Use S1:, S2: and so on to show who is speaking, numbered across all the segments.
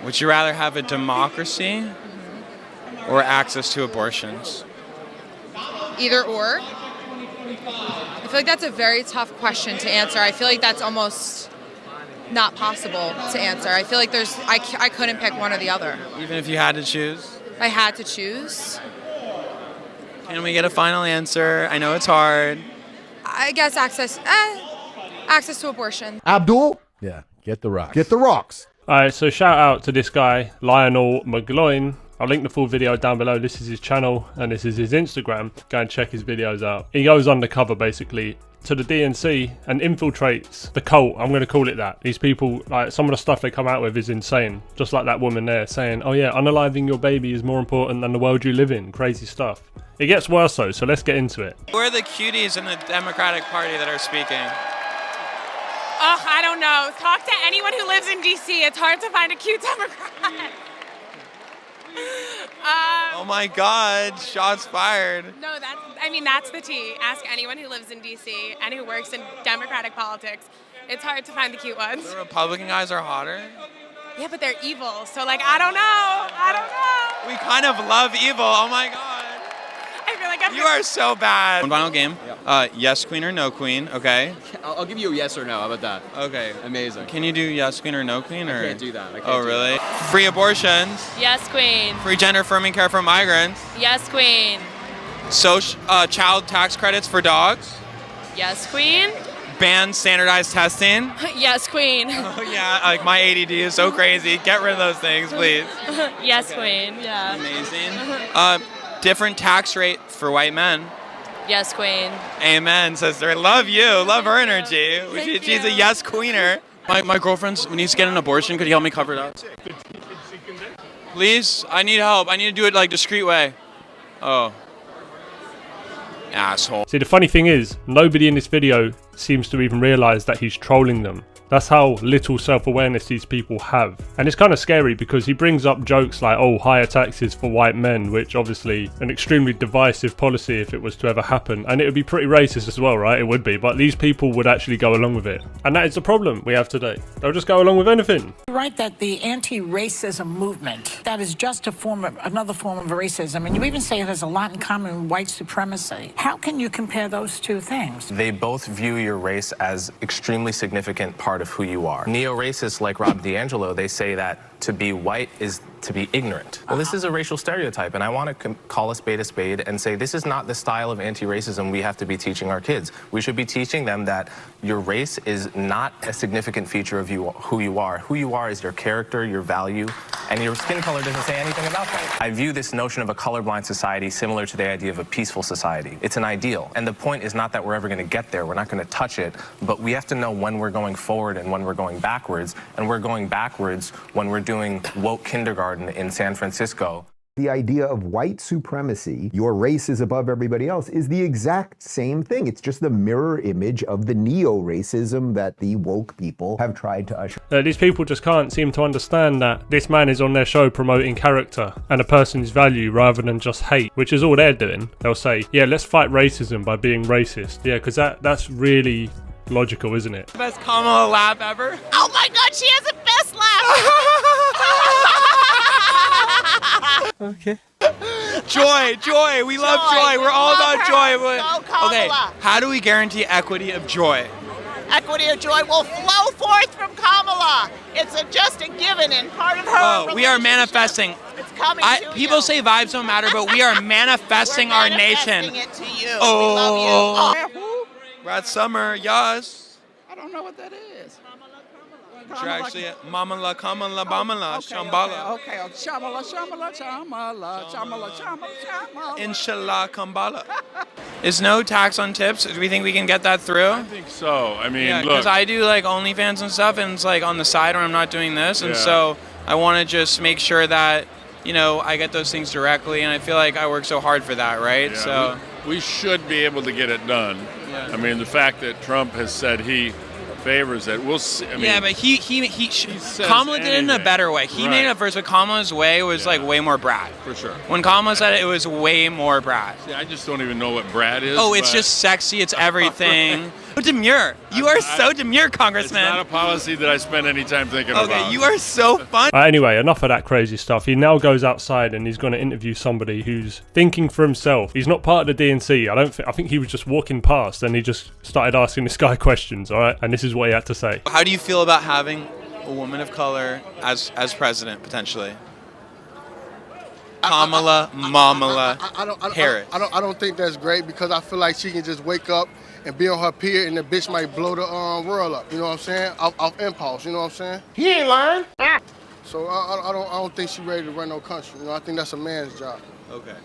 S1: Would you rather have a democracy or access to abortions?
S2: Either or. I feel like that's a very tough question to answer. I feel like that's almost not possible to answer. I feel like I couldn't pick one or the other.
S1: Even if you had to choose?
S2: If I had to choose.
S1: Can we get a final answer? I know it's hard.
S2: I guess access to abortion.
S3: Abdul?
S4: Yeah, get the rocks.
S3: Get the rocks.
S5: Alright, so shout out to this guy, Lionel McGloin. I'll link the full video down below. This is his channel and this is his Instagram. Go and check his videos out. He goes undercover basically to the DNC and infiltrates the cult. I'm going to call it that. These people, like, some of the stuff they come out with is insane. Just like that woman there saying, oh yeah, unaliving your baby is more important than the world you live in. Crazy stuff. It gets worse though, so let's get into it.
S1: Who are the cuties in the Democratic Party that are speaking?
S6: Oh, I don't know. Talk to anyone who lives in DC. It's hard to find a cute Democrat.
S1: Oh my God, shots fired.
S6: No, that's the tea. Ask anyone who lives in DC and who works in Democratic politics. It's hard to find the cute ones.
S1: The Republican guys are hotter?
S6: Yeah, but they're evil. So, like, I don't know.
S1: We kind of love evil. Oh my God.
S6: I feel like
S1: You are so bad. One final game. Yes queen or no queen, okay?
S7: I'll give you a yes or no. How about that?
S1: Okay.
S7: Amazing.
S1: Can you do yes queen or no queen? Or?
S7: I can't do that.
S1: Oh, really? Free abortions.
S6: Yes, queen.
S1: Free gender affirming care for migrants.
S6: Yes, queen.
S1: Child tax credits for dogs.
S6: Yes, queen.
S1: Ban standardized testing.
S6: Yes, queen.
S1: Oh yeah, like my ADD is so crazy. Get rid of those things, please.
S6: Yes, queen. Yeah.
S1: Amazing. Different tax rate for white men.
S6: Yes, queen.
S1: Amen, sister. Love you. Love her energy.
S6: Thank
S1: She's
S6: you.
S1: a yes queener. My girlfriend needs to get an abortion. Could you help me cover it up? Please? I need help. I need to do it like discreet way. Oh. Asshole.
S5: See, the funny thing is, nobody in this video seems to even realise that he's trolling them. That's how little self-awareness these people have. And it's kind of scary because he brings up jokes like, oh, higher taxes for white men, which obviously an extremely divisive policy if it was to ever happen. And it would be pretty racist as well, right? It would be. But these people would actually go along with it. And that is the problem we have today. They'll just go along with anything.
S8: Right, that the anti-racism movement, that is just another form of racism. And you even say it has a lot in common with white supremacy. How can you compare those two things?
S9: They both view your race as extremely significant part of who you are. Neo-racists like Rob D'Angelo, they say that to be white is to be ignorant. Well, this is a racial stereotype, and I want to call a spade and say this is not the style of anti-racism we have to be teaching our kids. We should be teaching them that your race is not a significant feature of you, who you are. Who you are is your character, your value, and your skin color doesn't say anything about that. I view this notion of a colorblind society similar to the idea of a peaceful society. It's an ideal, and the point is not that we're ever going to get there. We're not going to touch it, but we have to know when we're going forward and when we're going backwards, and we're going backwards when we're doing woke kindergarten in San Francisco.
S10: The idea of white supremacy, your race is above everybody else, is the exact same thing. It's just the mirror image of the neo-racism that the woke people have tried to usher.
S5: These people just can't seem to understand that this man is on their show promoting character and a person's value rather than just hate, which is all they're doing. They'll say, yeah, let's fight racism by being racist. Yeah, because that's really logical, isn't it?
S1: Best Kamala laugh ever.
S6: Oh my God, she has the best laugh.
S1: Okay. Joy. We love joy. We're all about joy. Okay, how do we guarantee equity of joy?
S8: Equity of joy will flow forth from Kamala. It's just a given and part of her.
S1: We are manifesting.
S8: It's coming to
S1: People
S8: you.
S1: say vibes don't matter, but we are manifesting our nation.
S8: It to you.
S1: Oh.
S8: We love you.
S1: Brad Summer, yes.
S8: I don't know what that is.
S1: Actually, Mama la Kamala Bamala Shambhala.
S8: Okay. Shamala.
S1: Inshallah Kambala. Is no tax on tips? Do we think we can get that through?
S11: I think so. I mean, look.
S1: Because I do like OnlyFans and stuff, and it's like on the side when I'm not doing this, and so I want to just make sure that, you know, I get those things directly, and I feel like I work so hard for that, right?
S11: Yeah,
S1: so
S11: we should be able to get it done.
S1: Yeah.
S11: I mean, the fact that Trump has said he favors it. We'll see. I mean,
S1: yeah, but Kamala did it in a better way. He made it first, but Kamala's way was like way more Brad.
S11: For sure.
S1: When Kamala said it, it was way more Brad.
S11: See, I just don't even know what Brad is.
S1: Oh, it's just sexy. It's everything. But demure. You are so demure, Congressman.
S11: It's not a policy that I spend any time thinking about.
S1: Okay, you are so fun.
S5: Anyway, enough of that crazy stuff. He now goes outside and he's going to interview somebody who's thinking for himself. He's not part of the DNC. I think he was just walking past and he just started asking this guy questions, all right? And this is what he had to say.
S1: How do you feel about having a woman of color as president, potentially? Kamala Harris.
S3: I don't think that's great because I feel like she can just wake up and be on her pier and the bitch might blow the world up. You know what I'm saying? Off impulse. You know what I'm saying? He ain't lying. So I don't think she's ready to run no country. You know, I think that's a man's job.
S1: Okay.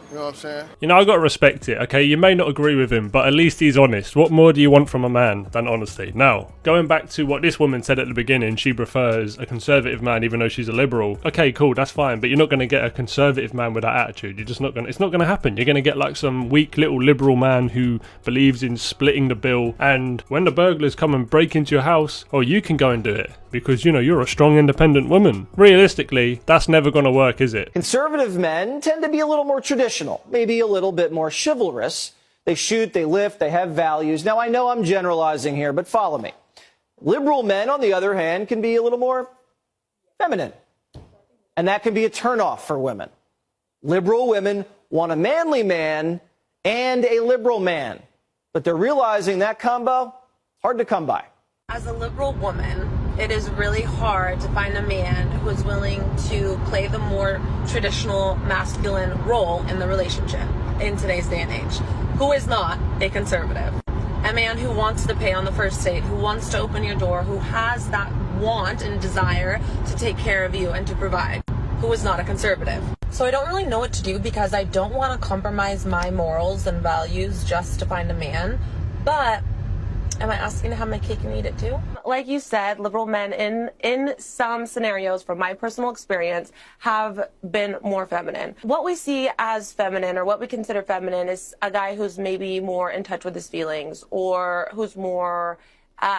S3: You know what I'm saying?
S5: You know, I got to respect it, okay? You may not agree with him, but at least he's honest. What more do you want from a man than honesty? Now, going back to what this woman said at the beginning, she prefers a conservative man even though she's a liberal. Okay, cool, that's fine, but you're not going to get a conservative man with that attitude. You're just not going to, it's not going to happen. You're going to get like some weak little liberal man who believes in splitting the bill, and when the burglars come and break into your house, oh, you can go and do it. Because, you know, you're a strong, independent woman. Realistically, that's never going to work, is it?
S4: Conservative men tend to be a little more traditional, maybe a little bit more chivalrous. They shoot, they lift, they have values. Now, I know I'm generalizing here, but follow me. Liberal men, on the other hand, can be a little more feminine. And that can be a turnoff for women. Liberal women want a manly man and a liberal man. But they're realizing that combo, hard to come by.
S6: As a liberal woman, it is really hard to find a man who is willing to play the more traditional masculine role in the relationship in today's day and age, who is not a conservative. A man who wants to pay on the first date, who wants to open your door, who has that want and desire to take care of you and to provide, who is not a conservative. So I don't really know what to do because I don't want to compromise my morals and values just to find a man, but am I asking to have my cake and eat it too? Like you said, liberal men in some scenarios, from my personal experience, have been more feminine. What we see as feminine, or what we consider feminine, is a guy who's maybe more in touch with his feelings, or who's more,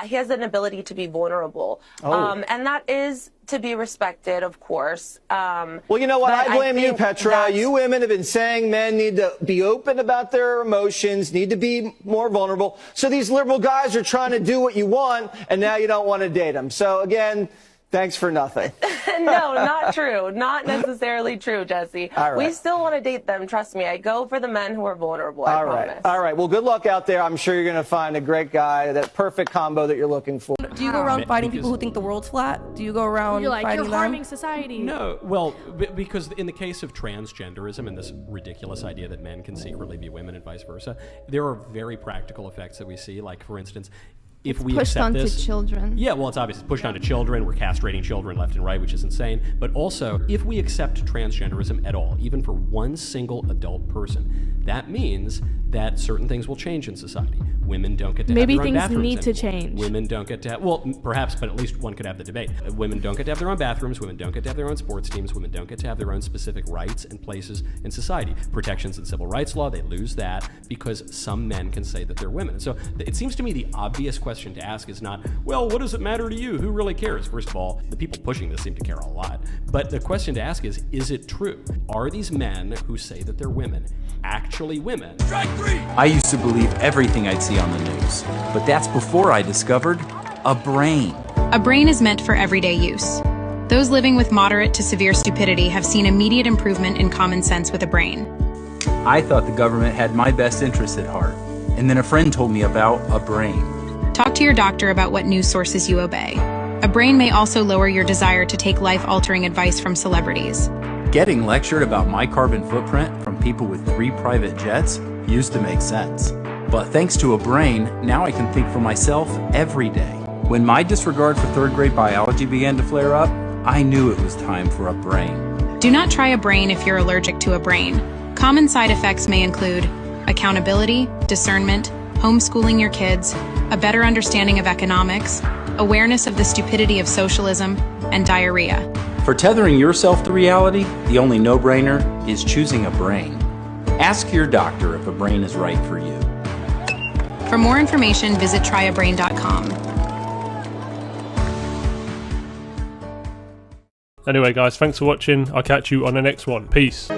S6: he has an ability to be vulnerable. And that is to be respected, of course.
S4: Well, you know what? I blame you, Petra. You women have been saying men need to be open about their emotions, need to be more vulnerable. So these liberal guys are trying to do what you want, and now you don't want to date them. So again, thanks for nothing.
S6: No, not true. Not necessarily true, Jesse.
S4: All right.
S6: We still want to date them. Trust me. I go for the men who are vulnerable. I promise.
S4: All right. Well, good luck out there. I'm sure you're going to find a great guy, that perfect combo that you're looking for.
S12: Do you go around fighting people who think the world's flat? Do you go around fighting
S13: you're harming
S12: them?
S13: society?
S14: No. Well, because in the case of transgenderism and this ridiculous idea that men can secretly be women and vice versa, there are very practical effects that we see. Like, for instance, if we
S13: pushed
S14: accept
S13: onto
S14: this,
S13: children.
S14: Yeah, well, it's obvious. It's pushed onto children. We're castrating children left and right, which is insane. But also, if we accept transgenderism at all, even for one single adult person, that means that certain things will change in society. Women don't get to have their own bathrooms.
S13: Maybe things need to change.
S14: Women don't get to have, well, perhaps, but at least one could have the debate. Women don't get to have their own bathrooms. Women don't get to have their own sports teams. Women don't get to have their own specific rights and places in society. Protections in civil rights law, they lose that because some men can say that they're women. So it seems to me the obvious question to ask is not, well, what does it matter to you? Who really cares? First of all, the people pushing this seem to care a lot. But the question to ask is it true? Are these men who say that they're women actually women?
S15: Strike three! I used to believe everything I'd see on the news, but that's before I discovered a brain.
S16: A brain is meant for everyday use. Those living with moderate to severe stupidity have seen immediate improvement in common sense with a brain.
S15: I thought the government had my best interests at heart, and then a friend told me about a brain.
S16: Talk to your doctor about what news sources you obey. A brain may also lower your desire to take life-altering advice from celebrities.
S15: Getting lectured about my carbon footprint from people with 3 private jets used to make sense. But thanks to a brain, now I can think for myself every day. When my disregard for 3rd grade biology began to flare up, I knew it was time for a brain.
S16: Do not try a brain if you're allergic to a brain. Common side effects may include accountability, discernment, homeschooling your kids, a better understanding of economics, awareness of the stupidity of socialism, and diarrhea.
S15: For tethering yourself to reality, the only no-brainer is choosing a brain. Ask your doctor if a brain is right for you.
S16: For more information, visit tryabrain.com.
S5: Anyway guys, thanks for watching. I'll catch you on the next one. Peace.